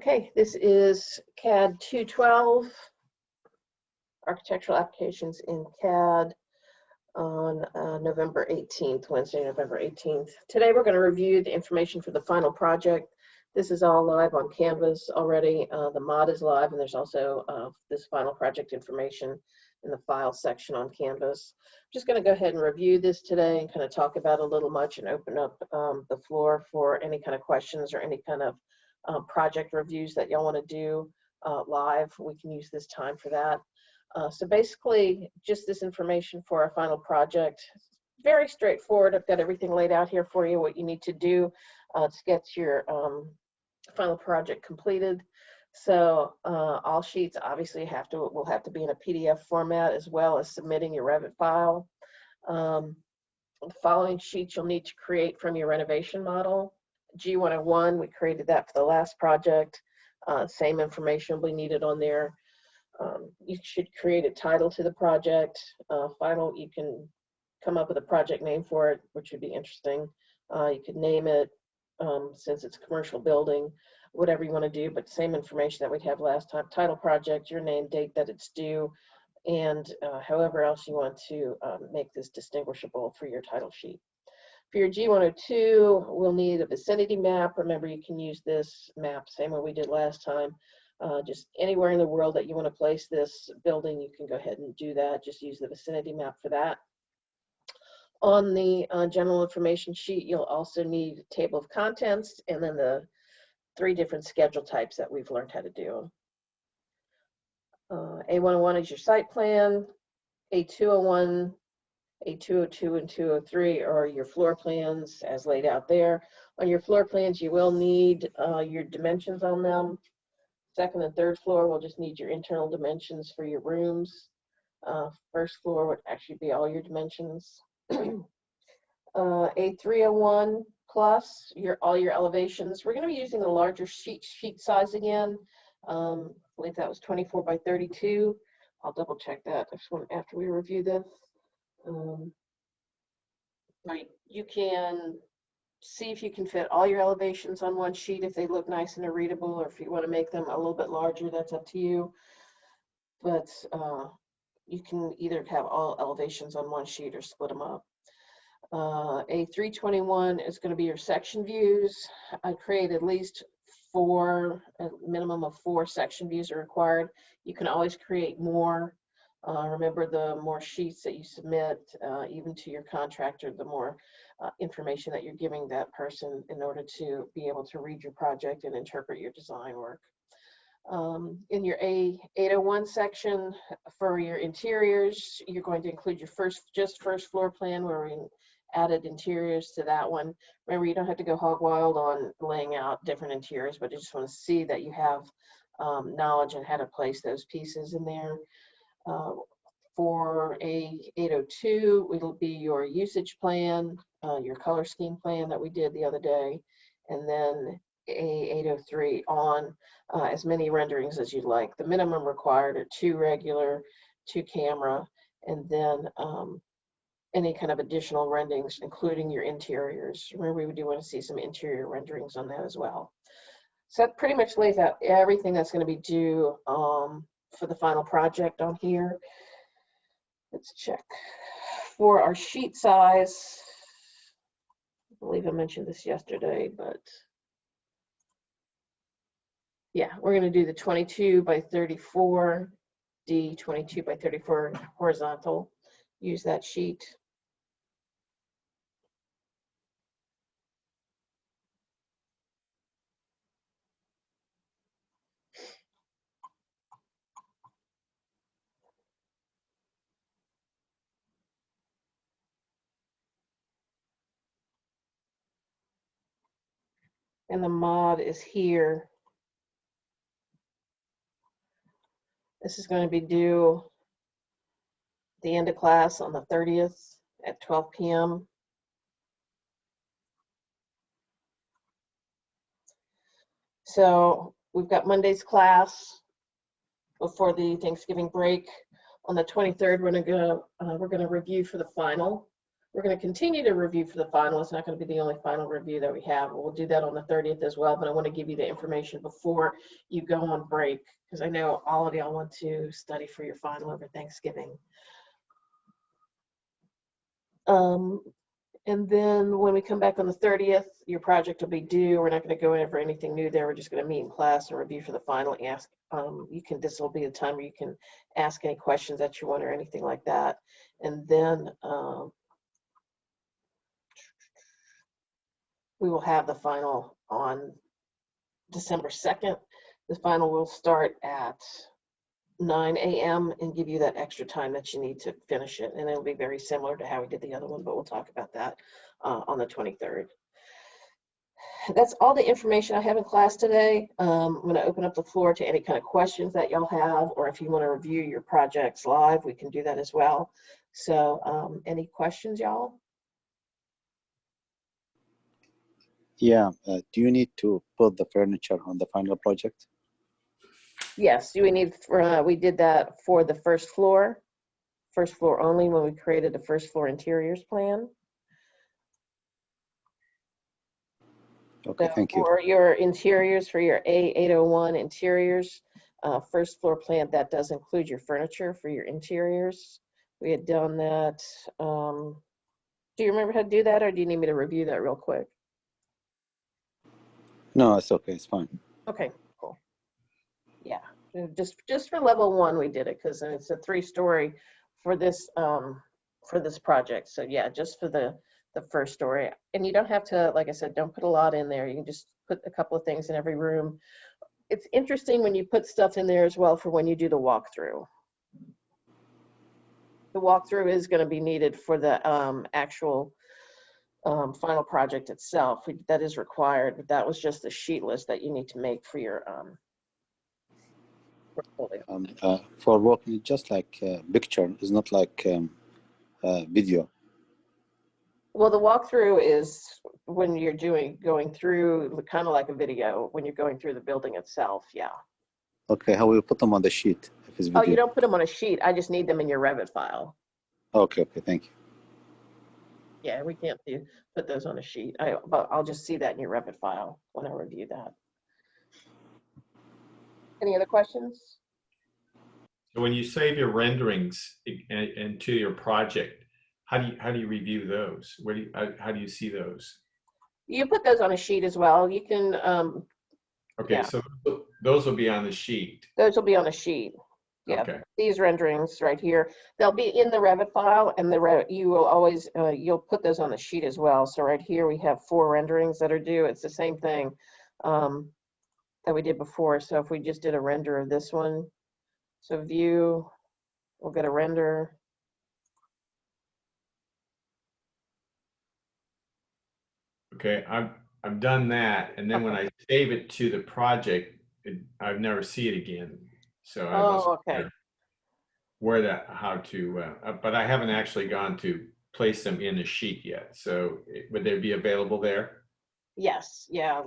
Okay, this is CAD 212, Architectural Applications in CAD on November 18th, Wednesday, November 18th. Today we're going to review the information for the final project. This is all live on Canvas already. The mod is live, and there's also this final project information in the file section on Canvas. I'm just going to go ahead and review this today and kind of talk about it a little much and open up the floor for any kind of questions or any kind of project reviews that y'all want to do live. We can use this time for that. So basically, just this information for our final project. Very straightforward. I've got everything laid out here for you, what you need to do to get your final project completed. So all sheets obviously will have to be in a PDF format, as well as submitting your Revit file. The following sheets you'll need to create from your renovation model. G101, we created that for the last project. Same information will be needed on there. You should create a title to the project. Final, you can come up with a project name for it, which would be interesting. You could name it, since it's a commercial building, whatever you want to do, but same information that we'd have last time. Title, project, your name, date that it's due, and however else you want to make this distinguishable for your title sheet. For your G102, we'll need a vicinity map. Remember, you can use this map, same way we did last time. Just anywhere in the world that you want to place this building, you can go ahead and do that. Just use the vicinity map for that. On the general information sheet, you'll also need a table of contents and then the 3 different schedule types that we've learned how to do. A101 is your site plan. A201, A202, and 203 are your floor plans as laid out there. On your floor plans, you will need your dimensions on them. Second and third floor will just need your internal dimensions for your rooms. First floor would actually be all your dimensions. A301 plus all your elevations. We're going to be using a larger sheet size again. I believe that was 24 by 32. I'll double check that after we review this. You can see if you can fit all your elevations on one sheet if they look nice and are readable, or if you want to make them a little bit larger, that's up to you. But you can either have all elevations on one sheet or split them up. A321 is going to be your section views. I create at least 4, a minimum of 4 section views are required. You can always create more. Remember, the more sheets that you submit, even to your contractor, the more information that you're giving that person in order to be able to read your project and interpret your design work. In your A801 section for your interiors, you're going to include your first floor plan, where we added interiors to that one. Remember, you don't have to go hog wild on laying out different interiors, but you just want to see that you have knowledge on how to place those pieces in there. For A802, it'll be your usage plan, your color scheme plan that we did the other day, and then A803 on as many renderings as you'd like. The minimum required are 2 regular, 2 camera, and then any kind of additional renderings, including your interiors. Remember, we do want to see some interior renderings on that as well. So that pretty much lays out everything that's going to be due for the final project on here. Let's check. For our sheet size, I believe I mentioned this yesterday, but yeah, we're going to do the 22 by 34 D, 22 by 34 horizontal. Use that sheet. And the mod is here. This is going to be due the end of class on the 30th at 12 p.m. So we've got Monday's class before the Thanksgiving break. On the 23rd, we're going to review for the final. We're going to continue to review for the final. It's not going to be the only final review that we have. We'll do that on the 30th as well, but I want to give you the information before you go on break, because I know all of y'all want to study for your final over Thanksgiving. And then when we come back on the 30th, your project will be due. We're not going to go over anything new there. We're just going to meet in class and review for the final. Ask, this will be the time where you can ask any questions that you want or anything like that. And then we will have the final on December 2nd. The final will start at 9 a.m. and give you that extra time that you need to finish it. And it'll be very similar to how we did the other one, but we'll talk about that on the 23rd. That's all the information I have in class today. I'm going to open up the floor to any kind of questions that y'all have, or if you want to review your projects live, we can do that as well. So any questions, y'all? Yeah, do you need to put the furniture on the final project? Yes, we did that for the first floor only when we created the first floor interiors plan. Okay, So thank you. for your interiors, for your A801 interiors, first floor plan, that does include your furniture for your interiors. We had done that. Do you remember how to do that, or do you need me to review that real quick? No, it's okay, it's fine. Okay, cool. Yeah, just for level 1 we did it, because it's a 3-story for this project. So yeah, just for the first story. And you don't have to, like I said, don't put a lot in there. You can just put a couple of things in every room. It's interesting when you put stuff in there as well for when you do the walkthrough. The walkthrough is going to be needed for the actual final project itself. That is required, but that was just the sheet list that you need to make for your portfolio. For walking, just like picture, is not like video. Well, the walkthrough is when you're going through, kind of like a video, when you're going through the building itself, yeah. Okay, how will you put them on the sheet if it's video? Oh, you don't put them on a sheet. I just need them in your Revit file. Okay, thank you. Yeah, we can't put those on a sheet. But I'll just see that in your Revit file when I review that. Any other questions? So when you save your renderings into your project, how do you review those? How do you see those? You put those on a sheet as well. You can. Okay, yeah. So those will be on the sheet. Those will be on a sheet. Yeah, okay. These renderings right here, they'll be in the Revit file, and you will always you'll put those on the sheet as well. So right here we have 4 renderings that are due. It's the same thing that we did before. So if we just did a render of this one, so view, we'll get a render. Okay, I've done that, and then when I save it to the project, I've never see it again. So I wasn't sure how to, but I haven't actually gone to place them in a sheet yet. So would they be available there? Yes, yeah.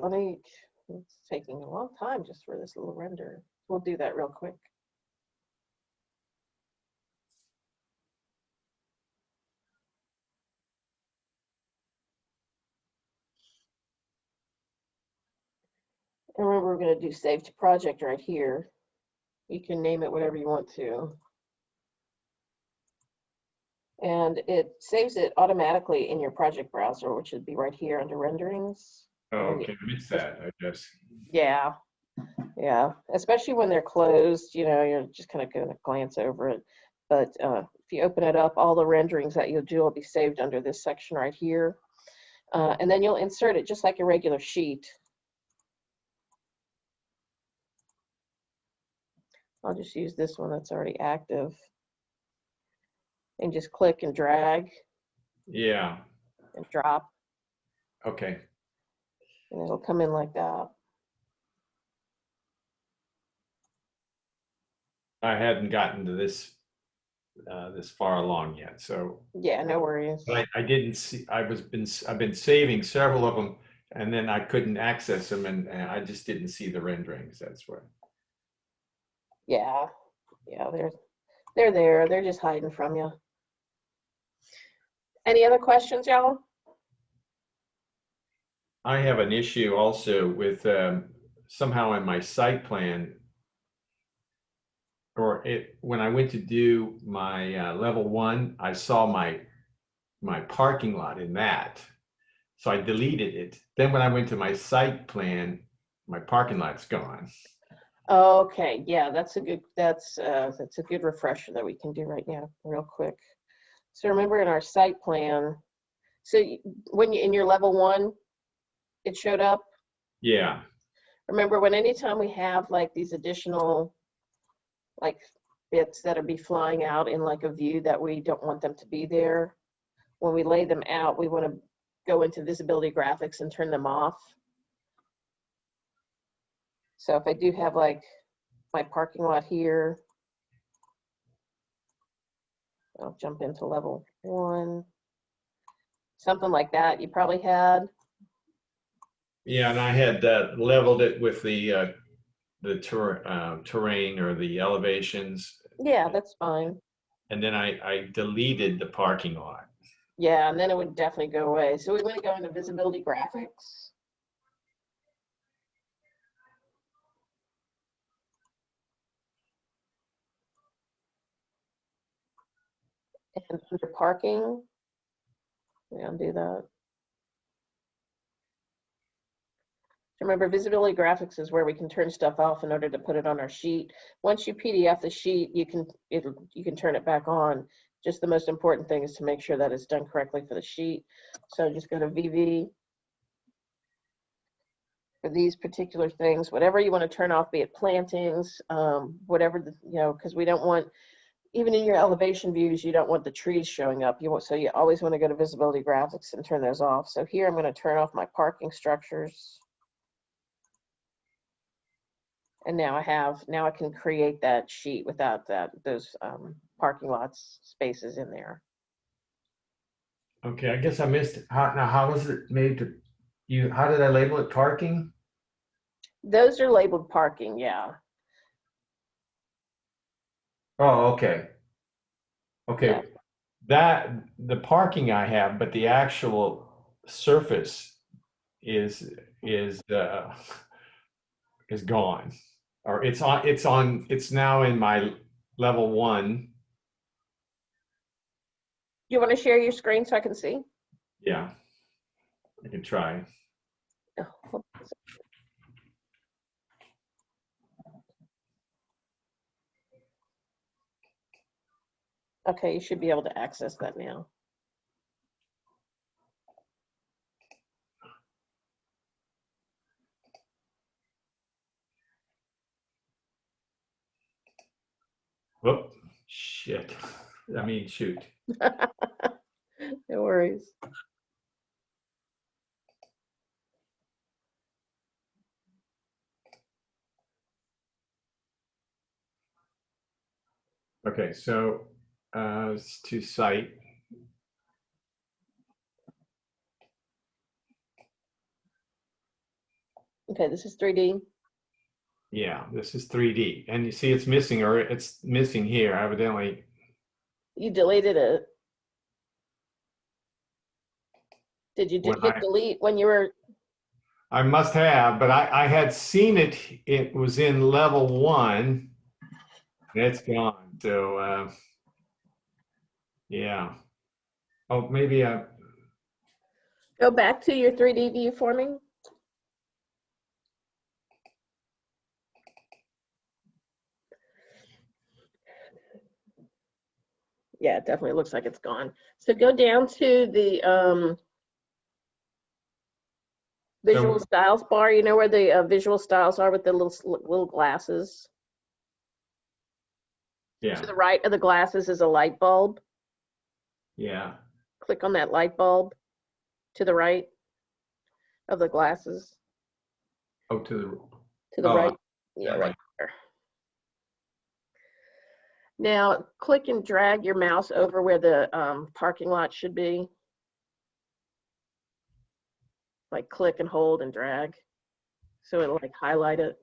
It's taking a long time just for this little render. We'll do that real quick. And remember, we're going to do save to project right here. You can name it whatever you want to. And it saves it automatically in your project browser, which would be right here under renderings. Oh, okay, I missed that, I guess. Yeah, yeah. Especially when they're closed, you're just kind of going to glance over it. But if you open it up, all the renderings that you'll do will be saved under this section right here. And then you'll insert it just like a regular sheet. I'll just use this one that's already active. And just click and drag. Yeah. And drop. Okay. And it'll come in like that. I hadn't gotten to this this far along yet, so. Yeah, no worries. But I didn't see. I've been saving several of them, and then I couldn't access them, and I just didn't see the renderings. That's where. Yeah, they're there. They're just hiding from you. Any other questions, y'all? I have an issue also with somehow in my site plan, when I went to do my level 1, I saw my parking lot in that. So I deleted it. Then when I went to my site plan, my parking lot's gone. Okay, yeah, that's a good refresher that we can do right now, real quick. So remember in our site plan, so when you in your level 1, it showed up. Yeah. Remember when anytime we have like these additional like bits that'll be flying out in like a view that we don't want them to be there, when we lay them out, we want to go into visibility graphics and turn them off. So if I do have like my parking lot here, I'll jump into level 1, something like that you probably had. Yeah, and I had leveled it with the terrain or the elevations. Yeah, that's fine. And then I deleted the parking lot. Yeah, and then it would definitely go away. So we want to go into visibility graphics. And under parking, we undo that. Remember, visibility graphics is where we can turn stuff off in order to put it on our sheet. Once you PDF the sheet, you can turn it back on. Just the most important thing is to make sure that it's done correctly for the sheet. So just go to VV for these particular things, whatever you want to turn off, be it plantings, whatever because we don't want, even in your elevation views, you don't want the trees showing up. So you always want to go to visibility graphics and turn those off. So here I'm going to turn off my parking structures. And now I can create that sheet without those parking lots spaces in there. Okay, I guess I missed it. How was it made to you? How did I label it? Parking? Those are labeled parking, yeah. Oh, okay. Okay. Yeah. That the parking I have, but the actual surface is gone. Or it's now in my level 1. You want to share your screen so I can see? Yeah. I can try. Oh, okay, you should be able to access that now. Whoop. Shit. I mean, shoot. No worries. Okay, so it's to site. Okay, this is 3D. Yeah, this is 3D. And you see it's missing, or it's missing here, evidently. You deleted it. Did you When hit delete when you were? I must have, but I had seen it. It was in level 1. It's gone. So, yeah. Oh, maybe Go back to your 3D view for me. Yeah, it definitely looks like it's gone. So go down to the visual styles bar. You know where the visual styles are with the little glasses? yeah. To the right of the glasses is a light bulb. Yeah. Click on that light bulb to the right of the glasses. Oh, to the right. Yeah, right there. Now click and drag your mouse over where the parking lot should be. Like click and hold and drag. So it'll like highlight it.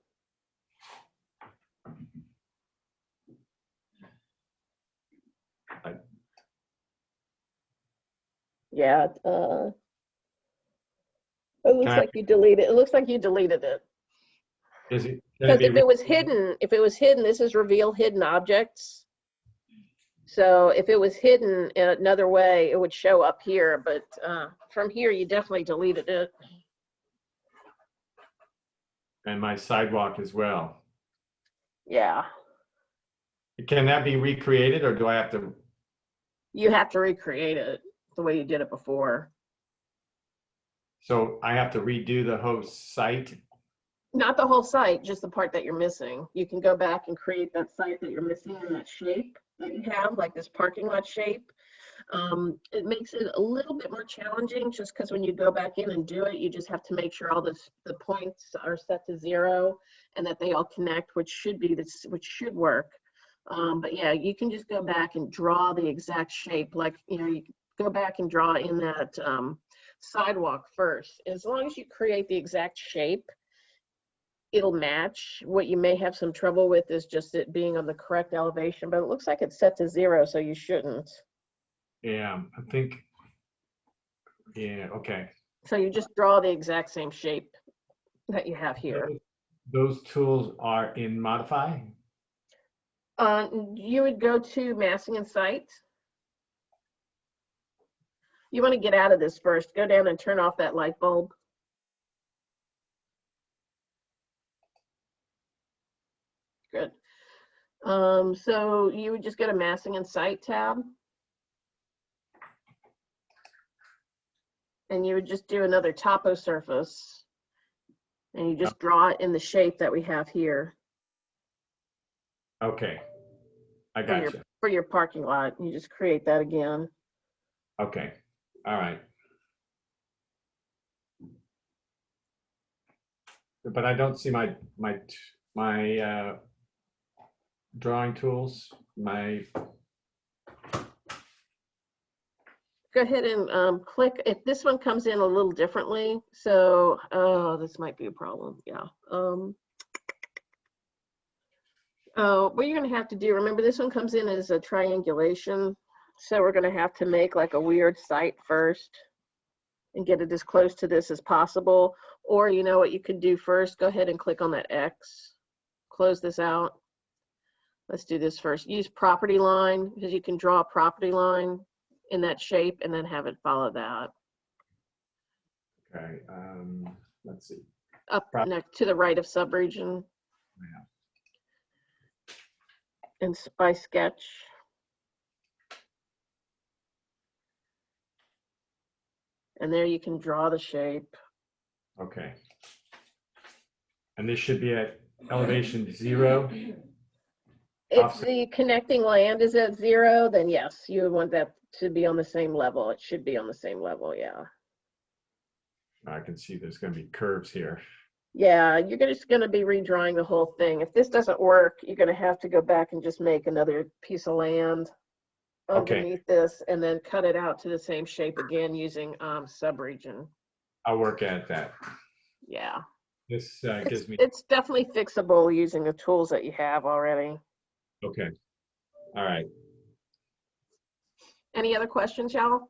Yeah. It looks like you deleted. It looks like you deleted it. Is it? Because if it was hidden, this is reveal hidden objects. So if it was hidden in another way, it would show up here. But from here, you definitely deleted it. And my sidewalk as well. Yeah. Can that be recreated, or do I have to? You have to recreate it the way you did it before. So I have to redo the whole site? Not the whole site, just the part that you're missing. You can go back and create that site that you're missing in that shape that you have, like this parking lot shape. It makes it a little bit more challenging just because when you go back in and do it, you just have to make sure all the points are set to 0 and that they all connect, which should work. But yeah, you can just go back and draw the exact shape. Like, you know, you go back and draw in that sidewalk first. As long as you create the exact shape, it'll match. What you may have some trouble with is just it being on the correct elevation, but it looks like it's set to 0, so you shouldn't. Yeah, I think, yeah, okay. So you just draw the exact same shape that you have here. Those tools are in Modify? You would go to Massing and Site. You want to get out of this first. Go down and turn off that light bulb. Good. So you would just go to Massing and Site tab. And you would just do another topo surface. And you just draw it in the shape that we have here. Okay, I got you. For your parking lot, you just create that again. Okay, all right. But I don't see my drawing tools, Go ahead and click. If this one comes in a little differently, so this might be a problem. Yeah. What you're going to have to do, remember this one comes in as a triangulation, so we're going to have to make like a weird site first and get it as close to this as possible. Or you know what you could do first, go ahead and click on that X, close this out. Let's do this first. Use property line, because you can draw a property line in that shape and then have it follow that. okay, let's see. Up next to the right of subregion. Yeah. And by sketch. And there you can draw the shape. Okay. And this should be at elevation 0? If the connecting land is at 0, then yes, you would want that to be on the same level. It should be on the same level, yeah. I can see there's going to be curves here. Yeah, you're just going to be redrawing the whole thing. If this doesn't work, you're going to have to go back and just make another piece of land underneath this and then cut it out to the same shape again using subregion. I'll work at that. Yeah. This gives me. It's definitely fixable using the tools that you have already. Okay. All right. Any other questions, y'all?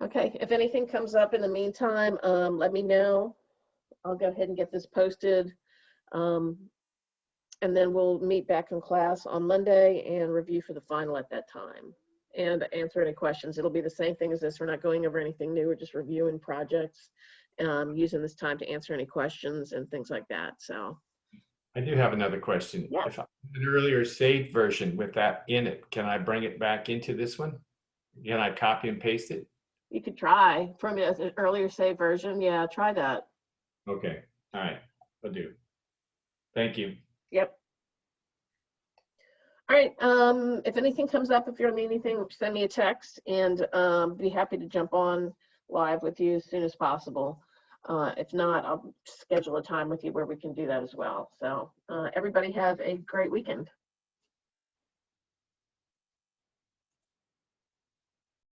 Okay, if anything comes up in the meantime, let me know. I'll go ahead and get this posted. And then we'll meet back in class on Monday and review for the final at that time and answer any questions. It'll be the same thing as this. We're not going over anything new. We're just reviewing projects, using this time to answer any questions and things like that. So I do have another question. Yeah. If I have an earlier saved version with that in it, can I bring it back into this one? Can I copy and paste it? you could try from an earlier saved version. Yeah, try that. Okay. All right. I'll do. Thank you. Yep. All right. If anything comes up, if you need anything, send me a text and be happy to jump on live with you as soon as possible. If not, I'll schedule a time with you where we can do that as well. So everybody have a great weekend.